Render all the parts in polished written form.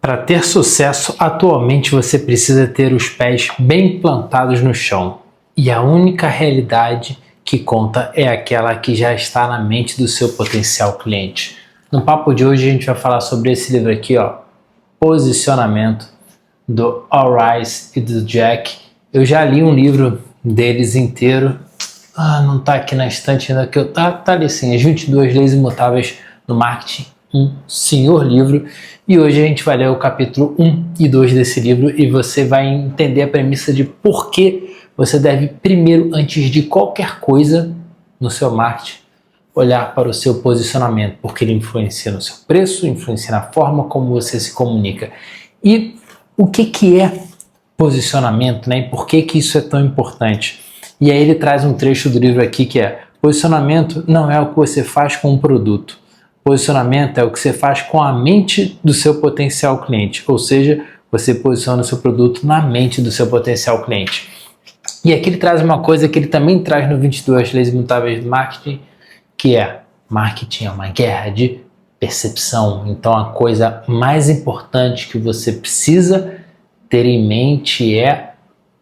Para ter sucesso, atualmente você precisa ter os pés bem plantados no chão. E a única realidade que conta é aquela que já está na mente do seu potencial cliente. No papo de hoje a gente vai falar sobre esse livro aqui, ó, Posicionamento, do Al Ries e do Jack. Eu já li um livro deles inteiro. Não tá aqui na estante ainda que eu... Tá ali sim, As 22 Leis Imutáveis do Marketing. Um senhor livro. E hoje a gente vai ler o capítulo 1 e 2 desse livro e você vai entender a premissa de por que você deve primeiro, antes de qualquer coisa no seu marketing, olhar para o seu posicionamento, porque ele influencia no seu preço, influencia na forma como você se comunica. E o que é posicionamento, né? E por que isso é tão importante? E aí ele traz um trecho do livro aqui que é: posicionamento não é o que você faz com um produto. Posicionamento é o que você faz com a mente do seu potencial cliente, ou seja, você posiciona o seu produto na mente do seu potencial cliente. E aqui ele traz uma coisa que ele também traz no 22 Leis Imutáveis do Marketing, que é: marketing é uma guerra de percepção. Então a coisa mais importante que você precisa ter em mente é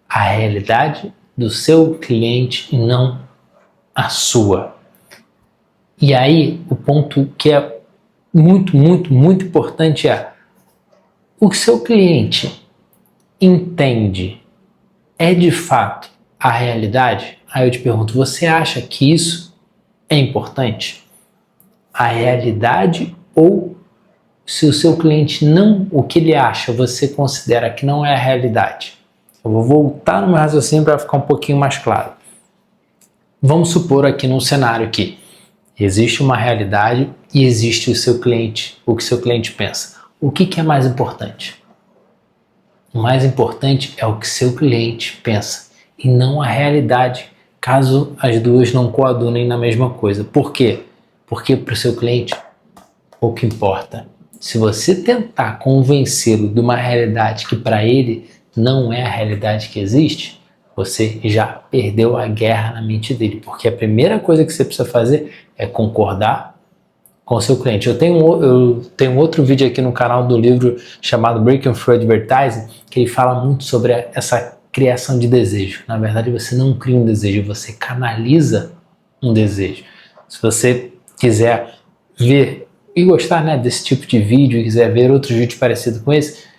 a realidade do seu cliente e não a sua. E aí o ponto que é muito importante é: o seu cliente entende é de fato a realidade? Aí eu te pergunto, você acha que isso é importante? A realidade, ou se o seu cliente não, o que ele acha, você considera que não é a realidade? Eu vou voltar no meu raciocínio para ficar um pouquinho mais claro. Vamos supor aqui num cenário que existe uma realidade e existe o seu cliente, o que seu cliente pensa. O que é mais importante? O mais importante é o que seu cliente pensa e não a realidade, caso as duas não coadunem na mesma coisa. Por quê? Porque para o seu cliente pouco importa. Se você tentar convencê-lo de uma realidade que para ele não é a realidade que existe, você já perdeu a guerra na mente dele, porque a primeira coisa que você precisa fazer é concordar com o seu cliente. Eu tenho outro vídeo aqui no canal do livro chamado Breaking Through Advertising, que ele fala muito sobre essa criação de desejo. Na verdade, você não cria um desejo, você canaliza um desejo. Se você quiser ver e gostar, né, desse tipo de vídeo e quiser ver outros vídeos parecidos com esse,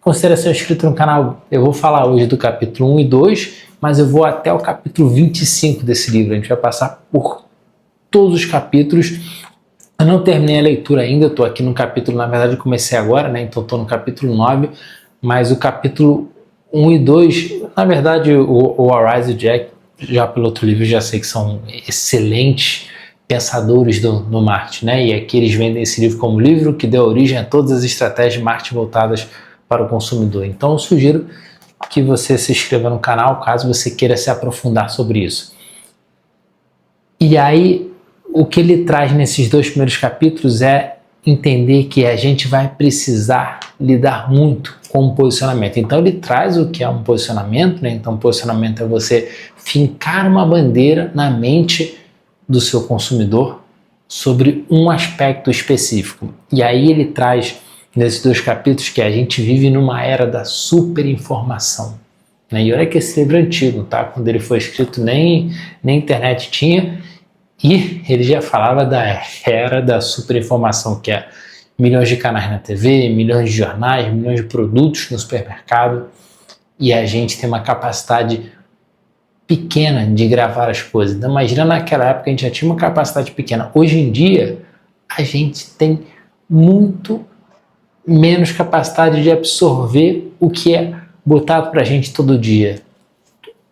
considere ser inscrito no canal. Eu vou falar hoje do capítulo 1 e 2, mas eu vou até o capítulo 25 desse livro. A gente vai passar por todos os capítulos. Eu não terminei a leitura ainda, estou aqui no capítulo, na verdade eu comecei agora, né? Então estou no capítulo 9, mas o capítulo 1 e 2, na verdade o Al Ries e o Jack, já pelo outro livro, já sei que são excelentes pensadores no marketing, né? E aqui eles vendem esse livro como livro que deu origem a todas as estratégias de marketing voltadas para o consumidor. Então eu sugiro que você se inscreva no canal caso você queira se aprofundar sobre isso. E aí o que ele traz nesses dois primeiros capítulos é entender que a gente vai precisar lidar muito com o posicionamento. Então ele traz o que é um posicionamento, né? Então posicionamento é você fincar uma bandeira na mente do seu consumidor sobre um aspecto específico. E aí ele traz nesses dois capítulos que a gente vive numa era da superinformação, né? E olha que esse livro é antigo, tá? Quando ele foi escrito nem internet tinha, e ele já falava da era da superinformação, que é milhões de canais na TV, milhões de jornais, milhões de produtos no supermercado, e a gente tem uma capacidade pequena de gravar as coisas. Então imagina, naquela época a gente já tinha uma capacidade pequena. Hoje em dia a gente tem muito menos capacidade de absorver o que é botado pra gente todo dia.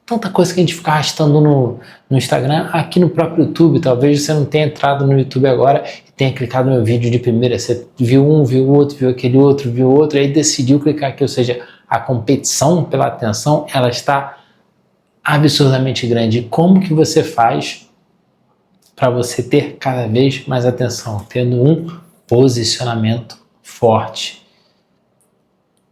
Tanta coisa que a gente fica arrastando no Instagram, aqui no próprio YouTube. Talvez você não tenha entrado no YouTube agora e tenha clicado no meu vídeo de primeira. Você viu um, viu o outro, viu aquele outro, viu outro, aí decidiu clicar aqui. Ou seja, a competição pela atenção, ela está absurdamente grande. Como que você faz para você ter cada vez mais atenção? Tendo um posicionamento forte.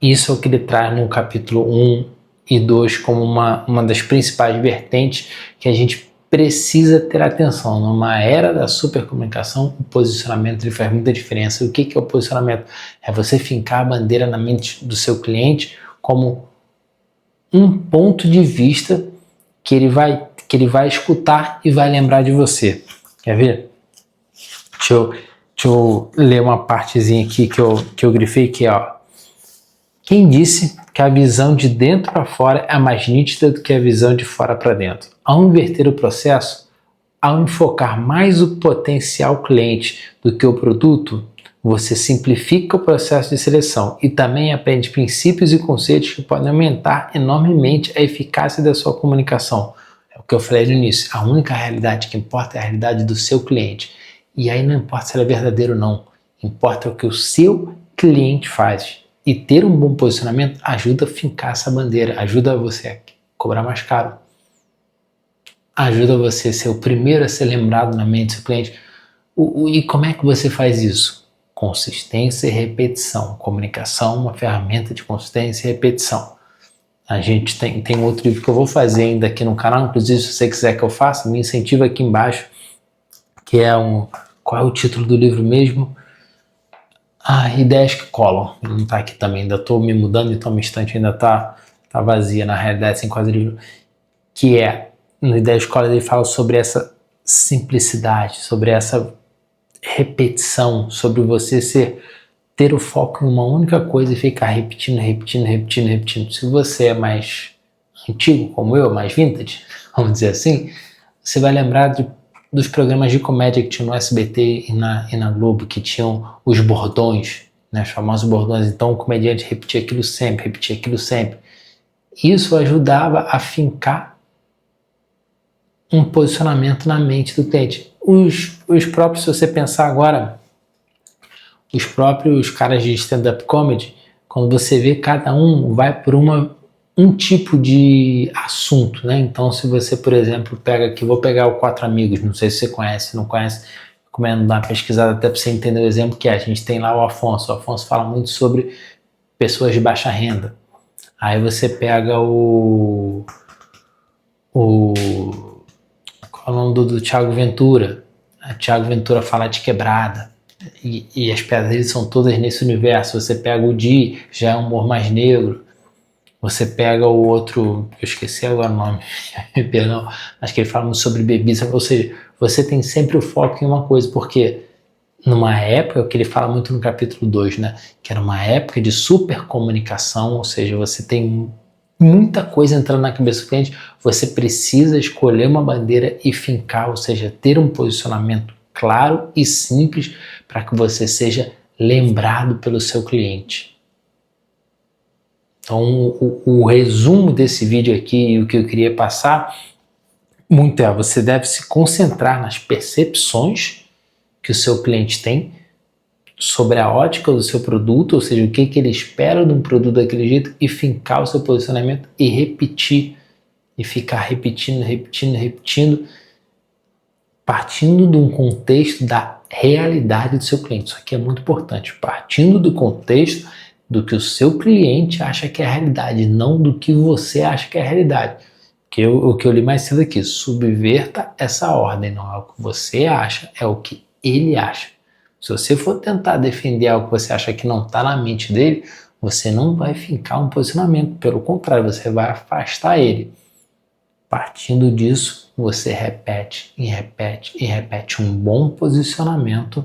Isso é o que ele traz no capítulo 1 e 2 como uma das principais vertentes que a gente precisa ter atenção. Numa era da supercomunicação, o posicionamento ele faz muita diferença. E o que é o posicionamento? É você fincar a bandeira na mente do seu cliente como um ponto de vista que ele vai escutar e vai lembrar de você. Quer ver? Deixa eu ler uma partezinha aqui que eu grifei aqui, ó. Quem disse que a visão de dentro para fora é mais nítida do que a visão de fora para dentro? Ao inverter o processo, ao enfocar mais o potencial cliente do que o produto, você simplifica o processo de seleção e também aprende princípios e conceitos que podem aumentar enormemente a eficácia da sua comunicação. É o que eu falei no início, a única realidade que importa é a realidade do seu cliente. E aí não importa se ela é verdadeira ou não, importa o que o seu cliente faz. E ter um bom posicionamento ajuda a fincar essa bandeira, ajuda você a cobrar mais caro, ajuda você a ser o primeiro a ser lembrado na mente do seu cliente. E como é que você faz isso? Consistência e repetição. Comunicação, uma ferramenta de consistência e repetição. A gente tem outro livro que eu vou fazer ainda aqui no canal, inclusive se você quiser que eu faça, me incentiva aqui embaixo, que é qual é o título do livro mesmo? Ideias que colam. Ele não está aqui também, ainda estou me mudando, então minha estante ainda está vazia, na realidade, sem quase livro. Que é, no Ideias que colam ele fala sobre essa simplicidade, sobre essa repetição, sobre você ter o foco em uma única coisa e ficar repetindo. Se você é mais antigo, como eu, mais vintage, vamos dizer assim, você vai lembrar dos programas de comédia que tinham no SBT e na Globo, que tinham os bordões, né, os famosos bordões. Então o comediante repetia aquilo sempre. Isso ajudava a fincar um posicionamento na mente do cliente. Os próprios, se você pensar agora, os próprios caras de stand-up comedy, quando você vê, cada um vai por um tipo de assunto, né? Então, se você, por exemplo, pega aqui, vou pegar o Quatro Amigos, não sei se você conhece, se não conhece, recomendo dar uma pesquisada até para você entender o exemplo que é. A gente tem lá o Afonso fala muito sobre pessoas de baixa renda. Aí você pega qual é o nome do Thiago Ventura? O Thiago Ventura fala de quebrada. E as piadas dele são todas nesse universo. Você pega o Di, já é um humor mais negro. Você pega o outro, eu esqueci agora o nome, perdão, acho que ele fala muito sobre bebida, ou seja, você tem sempre o foco em uma coisa, porque numa época, o que ele fala muito no capítulo 2, né, que era uma época de super comunicação, ou seja, você tem muita coisa entrando na cabeça do cliente, você precisa escolher uma bandeira e fincar, ou seja, ter um posicionamento claro e simples para que você seja lembrado pelo seu cliente. Então, o resumo desse vídeo aqui e o que eu queria passar muito é: você deve se concentrar nas percepções que o seu cliente tem sobre a ótica do seu produto, ou seja, o que ele espera de um produto daquele jeito, e fincar o seu posicionamento e repetir, e ficar repetindo, partindo de um contexto da realidade do seu cliente. Isso aqui é muito importante, partindo do contexto do que o seu cliente acha que é a realidade, não do que você acha que é a realidade. O que eu li mais cedo aqui, subverta essa ordem, não é o que você acha, é o que ele acha. Se você for tentar defender algo que você acha que não está na mente dele, você não vai fincar um posicionamento, pelo contrário, você vai afastar ele. Partindo disso, você repete. Um bom posicionamento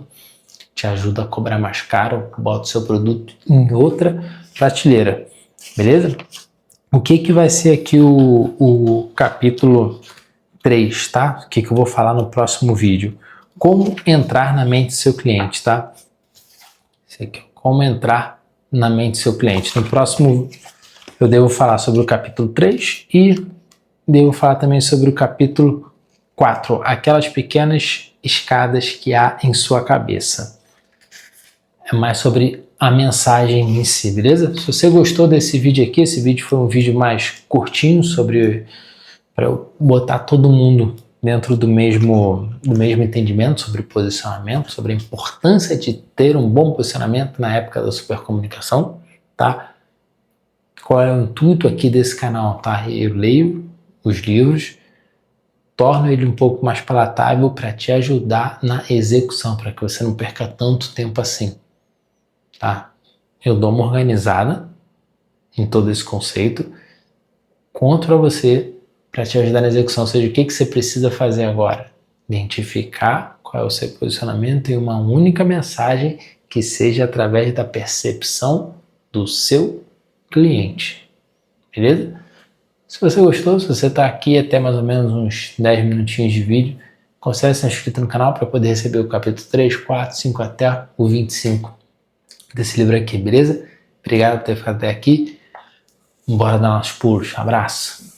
te ajuda a cobrar mais caro, bota o seu produto em outra prateleira, beleza? O que vai ser aqui o capítulo 3, tá? O que eu vou falar no próximo vídeo? Como entrar na mente do seu cliente, tá? Isso aqui, como entrar na mente do seu cliente. No próximo eu devo falar sobre o capítulo 3 e devo falar também sobre o capítulo 4, aquelas pequenas escadas que há em sua cabeça. É mais sobre a mensagem em si, beleza? Se você gostou desse vídeo aqui, esse vídeo foi um vídeo mais curtinho para eu botar todo mundo dentro do mesmo entendimento sobre posicionamento, sobre a importância de ter um bom posicionamento na época da supercomunicação, tá? Qual é o intuito aqui desse canal, tá? Eu leio os livros, torno ele um pouco mais palatável para te ajudar na execução, para que você não perca tanto tempo assim, tá? Eu dou uma organizada em todo esse conceito, conto para você para te ajudar na execução, ou seja, o que você precisa fazer agora? Identificar qual é o seu posicionamento em uma única mensagem que seja através da percepção do seu cliente, beleza? Se você gostou, se você está aqui até mais ou menos uns 10 minutinhos de vídeo, considere se inscrito no canal para poder receber o capítulo 3, 4, 5 até o 25 desse livro aqui, beleza? Obrigado por ter ficado até aqui. Bora dar nossos pulos. Abraço.